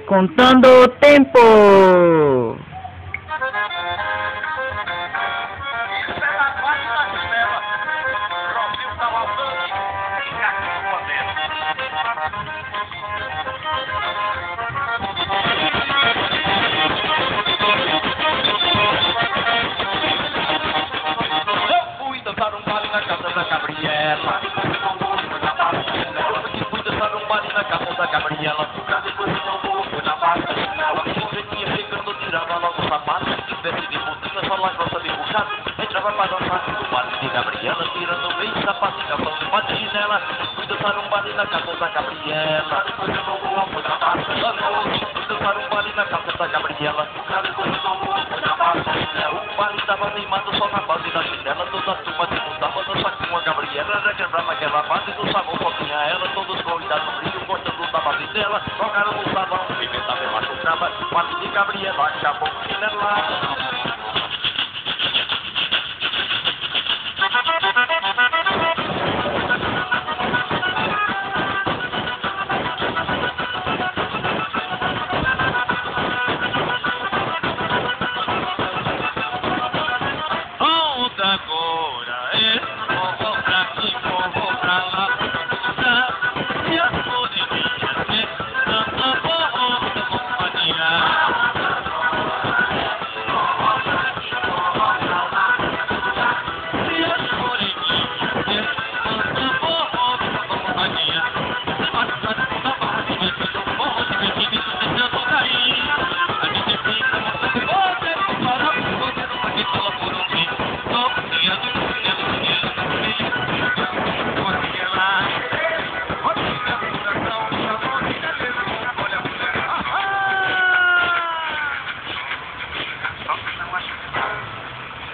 Contando o tempo. Dançar um baile na casa da Gabriela. Eu fui dançar um baile na casa da Gabriela. Foi na barca, ela vinha chegando, tirava logo o sapato. Veste de botina, só lá gosta de puxar. Entrava para dançar no baile de Gabriela, tirando bem sapato e calção de patinela. Fui dançar um baile na casa da Gabriela. Fui dançar um baile na casa da Gabriela. O baile estava animado só na base da chinela. Toda a turma se mudava, dançar com a Gabriela. Era quebrar naquela base do sabão, só tinha ela. Todos convidados no brilho, gostando da base dela. Jogaram no sabão, pimenta me machucava. Base de Gabriela, acabou com chinela.